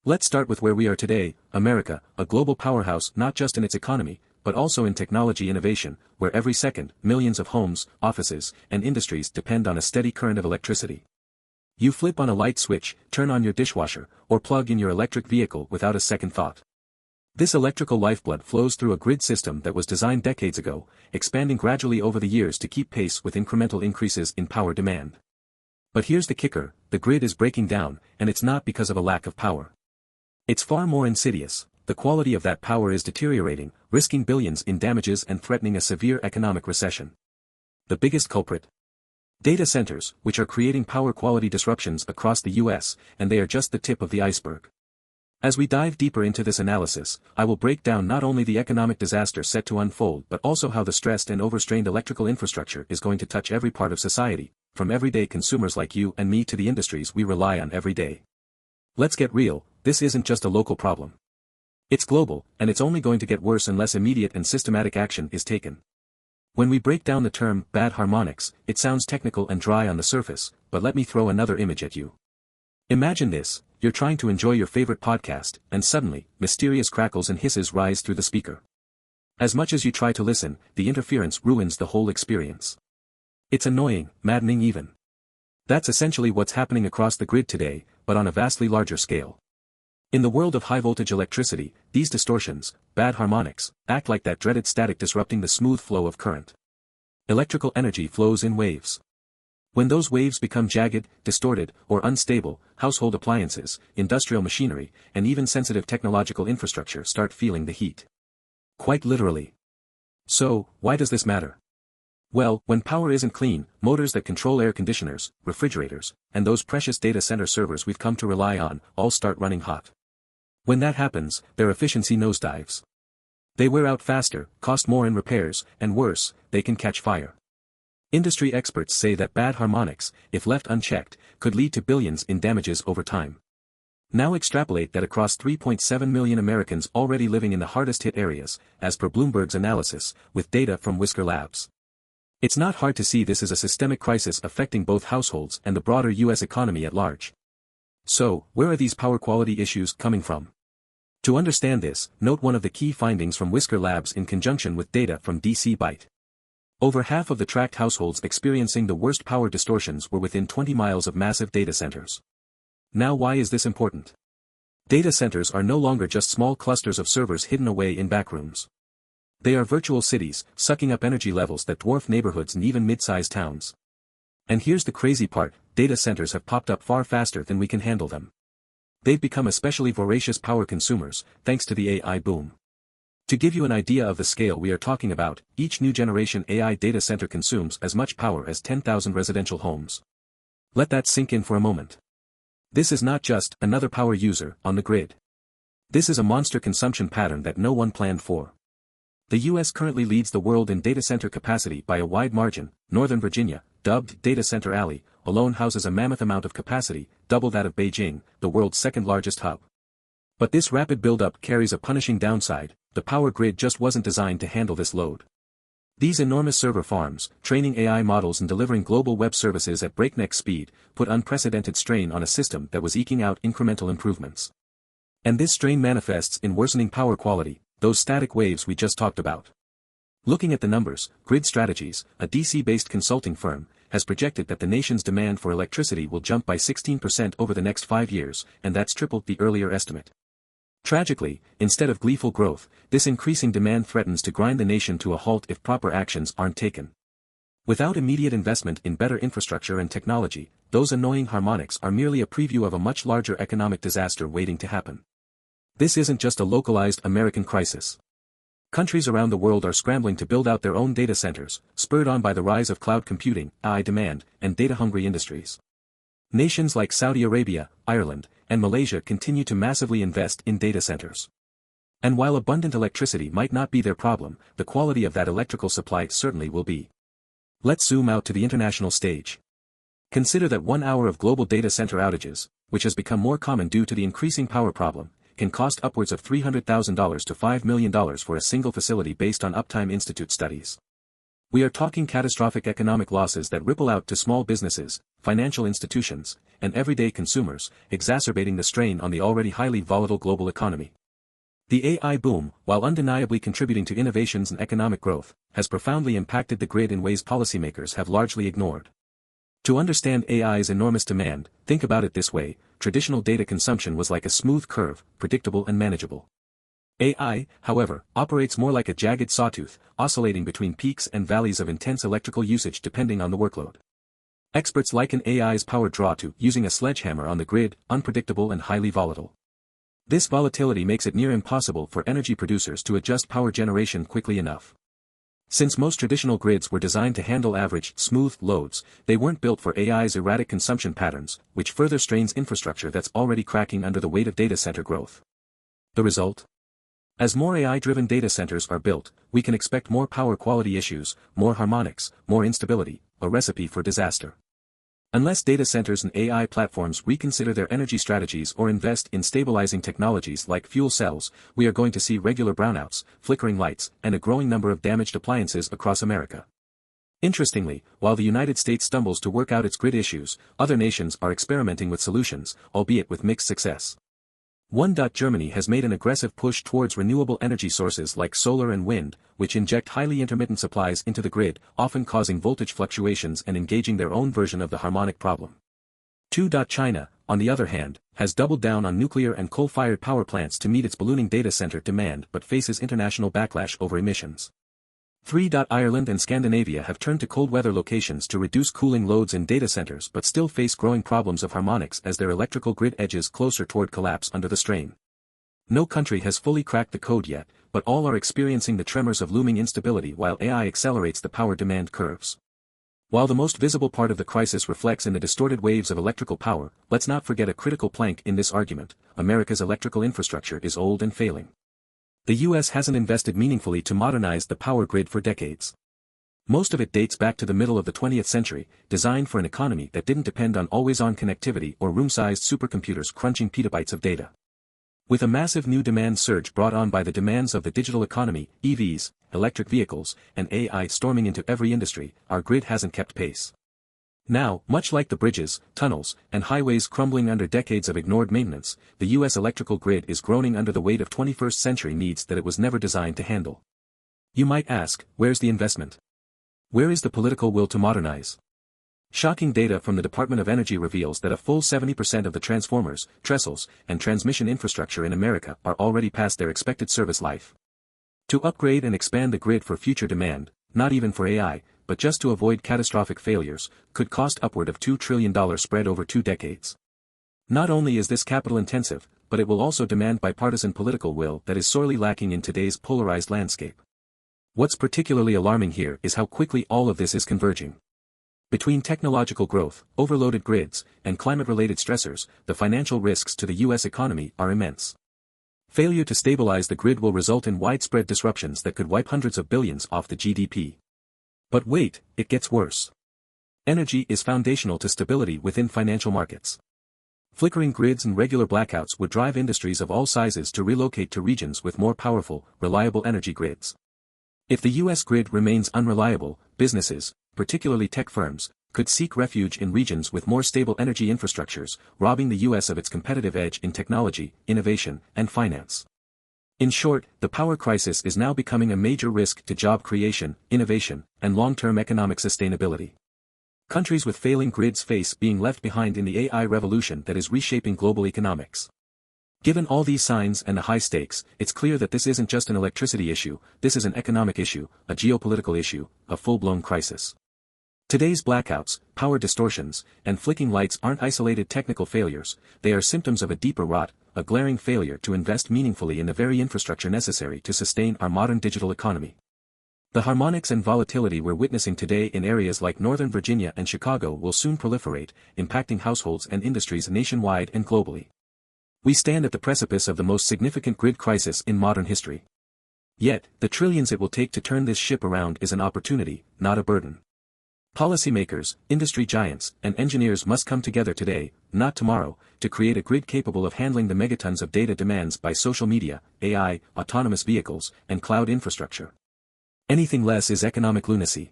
Let's start with where we are today, America, a global powerhouse not just in its economy, but also in technology innovation, where every second, millions of homes, offices, and industries depend on a steady current of electricity. You flip on a light switch, turn on your dishwasher, or plug in your electric vehicle without a second thought. This electrical lifeblood flows through a grid system that was designed decades ago, expanding gradually over the years to keep pace with incremental increases in power demand. But here's the kicker, the grid is breaking down, and it's not because of a lack of power. It's far more insidious. The quality of that power is deteriorating, risking billions in damages and threatening a severe economic recession. The biggest culprit? Data centers, which are creating power quality disruptions across the US, and they are just the tip of the iceberg. As we dive deeper into this analysis, I will break down not only the economic disaster set to unfold but also how the stressed and overstrained electrical infrastructure is going to touch every part of society, from everyday consumers like you and me to the industries we rely on every day. Let's get real, this isn't just a local problem. It's global, and it's only going to get worse unless immediate and systematic action is taken. When we break down the term bad harmonics, it sounds technical and dry on the surface, but let me throw another image at you. Imagine this, you're trying to enjoy your favorite podcast, and suddenly, mysterious crackles and hisses rise through the speaker. As much as you try to listen, the interference ruins the whole experience. It's annoying, maddening even. That's essentially what's happening across the grid today, but on a vastly larger scale. In the world of high-voltage electricity, these distortions, bad harmonics, act like that dreaded static disrupting the smooth flow of current. Electrical energy flows in waves. When those waves become jagged, distorted, or unstable, household appliances, industrial machinery, and even sensitive technological infrastructure start feeling the heat. Quite literally. So, why does this matter? Well, when power isn't clean, motors that control air conditioners, refrigerators, and those precious data center servers we've come to rely on, all start running hot. When that happens, their efficiency nosedives. They wear out faster, cost more in repairs, and worse, they can catch fire. Industry experts say that bad harmonics, if left unchecked, could lead to billions in damages over time. Now extrapolate that across 3.7 million Americans already living in the hardest hit areas, as per Bloomberg's analysis, with data from Whisker Labs. It's not hard to see this as a systemic crisis affecting both households and the broader US economy at large. So, where are these power quality issues coming from? To understand this, note one of the key findings from Whisker Labs in conjunction with data from DC Byte. Over half of the tracked households experiencing the worst power distortions were within 20 miles of massive data centers. Now why is this important? Data centers are no longer just small clusters of servers hidden away in backrooms. They are virtual cities, sucking up energy levels that dwarf neighborhoods and even mid-sized towns. And here's the crazy part, data centers have popped up far faster than we can handle them. They've become especially voracious power consumers, thanks to the AI boom. To give you an idea of the scale we are talking about, each new generation AI data center consumes as much power as 10,000 residential homes. Let that sink in for a moment. This is not just another power user on the grid. This is a monster consumption pattern that no one planned for. The US currently leads the world in data center capacity by a wide margin. Northern Virginia, dubbed Data Center Alley, alone houses a mammoth amount of capacity, double that of Beijing, the world's second largest hub. But this rapid buildup carries a punishing downside. The power grid just wasn't designed to handle this load. These enormous server farms, training AI models and delivering global web services at breakneck speed, put unprecedented strain on a system that was eking out incremental improvements. And this strain manifests in worsening power quality, those static waves we just talked about. Looking at the numbers, Grid Strategies, a DC-based consulting firm, has projected that the nation's demand for electricity will jump by 16% over the next 5 years, and that's tripled the earlier estimate. Tragically, instead of gleeful growth, this increasing demand threatens to grind the nation to a halt if proper actions aren't taken. Without immediate investment in better infrastructure and technology, those annoying harmonics are merely a preview of a much larger economic disaster waiting to happen. This isn't just a localized American crisis. Countries around the world are scrambling to build out their own data centers, spurred on by the rise of cloud computing, AI demand, and data-hungry industries. Nations like Saudi Arabia, Ireland, and Malaysia continue to massively invest in data centers. And while abundant electricity might not be their problem, the quality of that electrical supply certainly will be. Let's zoom out to the international stage. Consider that 1 hour of global data center outages, which has become more common due to the increasing power problem, can cost upwards of $300,000 to $5 million for a single facility based on Uptime Institute studies. We are talking catastrophic economic losses that ripple out to small businesses, financial institutions, and everyday consumers, exacerbating the strain on the already highly volatile global economy. The AI boom, while undeniably contributing to innovations and economic growth, has profoundly impacted the grid in ways policymakers have largely ignored. To understand AI's enormous demand, think about it this way: traditional data consumption was like a smooth curve, predictable and manageable. AI, however, operates more like a jagged sawtooth, oscillating between peaks and valleys of intense electrical usage depending on the workload. Experts liken AI's power draw to using a sledgehammer on the grid, unpredictable and highly volatile. This volatility makes it near impossible for energy producers to adjust power generation quickly enough. Since most traditional grids were designed to handle average, smooth loads, they weren't built for AI's erratic consumption patterns, which further strains infrastructure that's already cracking under the weight of data center growth. The result? As more AI-driven data centers are built, we can expect more power quality issues, more harmonics, more instability, a recipe for disaster. Unless data centers and AI platforms reconsider their energy strategies or invest in stabilizing technologies like fuel cells, we are going to see regular brownouts, flickering lights, and a growing number of damaged appliances across America. Interestingly, while the United States stumbles to work out its grid issues, other nations are experimenting with solutions, albeit with mixed success. Germany has made an aggressive push towards renewable energy sources like solar and wind, which inject highly intermittent supplies into the grid, often causing voltage fluctuations and engaging their own version of the harmonic problem. China, on the other hand, has doubled down on nuclear and coal-fired power plants to meet its ballooning data center demand but faces international backlash over emissions. Ireland and Scandinavia have turned to cold weather locations to reduce cooling loads in data centers but still face growing problems of harmonics as their electrical grid edges closer toward collapse under the strain. No country has fully cracked the code yet, but all are experiencing the tremors of looming instability while AI accelerates the power demand curves. While the most visible part of the crisis reflects in the distorted waves of electrical power, let's not forget a critical plank in this argument: America's electrical infrastructure is old and failing. The U.S. hasn't invested meaningfully to modernize the power grid for decades. Most of it dates back to the middle of the 20th century, designed for an economy that didn't depend on always-on connectivity or room-sized supercomputers crunching petabytes of data. With a massive new demand surge brought on by the demands of the digital economy, EVs, electric vehicles, and AI storming into every industry, our grid hasn't kept pace. Now, much like the bridges, tunnels, and highways crumbling under decades of ignored maintenance, the U.S. electrical grid is groaning under the weight of 21st century needs that it was never designed to handle. You might ask, where's the investment? Where is the political will to modernize? Shocking data from the Department of Energy reveals that a full 70% of the transformers, trestles, and transmission infrastructure in America are already past their expected service life. To upgrade and expand the grid for future demand, not even for AI, but just to avoid catastrophic failures, could cost upward of $2 trillion spread over 2 decades. Not only is this capital-intensive, but it will also demand bipartisan political will that is sorely lacking in today's polarized landscape. What's particularly alarming here is how quickly all of this is converging. Between technological growth, overloaded grids, and climate-related stressors, the financial risks to the U.S. economy are immense. Failure to stabilize the grid will result in widespread disruptions that could wipe hundreds of billions off the GDP. But wait, it gets worse. Energy is foundational to stability within financial markets. Flickering grids and regular blackouts would drive industries of all sizes to relocate to regions with more powerful, reliable energy grids. If the U.S. grid remains unreliable, businesses, particularly tech firms, could seek refuge in regions with more stable energy infrastructures, robbing the U.S. of its competitive edge in technology, innovation, and finance. In short, the power crisis is now becoming a major risk to job creation, innovation, and long-term economic sustainability. Countries with failing grids face being left behind in the AI revolution that is reshaping global economics. Given all these signs and the high stakes, it's clear that this isn't just an electricity issue, this is an economic issue, a geopolitical issue, a full-blown crisis. Today's blackouts, power distortions, and flicking lights aren't isolated technical failures, they are symptoms of a deeper rot, a glaring failure to invest meaningfully in the very infrastructure necessary to sustain our modern digital economy. The harmonics and volatility we're witnessing today in areas like Northern Virginia and Chicago will soon proliferate, impacting households and industries nationwide and globally. We stand at the precipice of the most significant grid crisis in modern history. Yet, the trillions it will take to turn this ship around is an opportunity, not a burden. Policymakers, industry giants, and engineers must come together today, not tomorrow, to create a grid capable of handling the megatons of data demands by social media, AI, autonomous vehicles, and cloud infrastructure. Anything less is economic lunacy.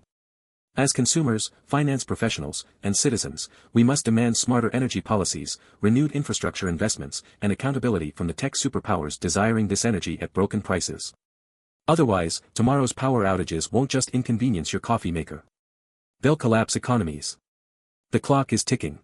As consumers, finance professionals, and citizens, we must demand smarter energy policies, renewed infrastructure investments, and accountability from the tech superpowers desiring this energy at broken prices. Otherwise, tomorrow's power outages won't just inconvenience your coffee maker. They'll collapse economies. The clock is ticking.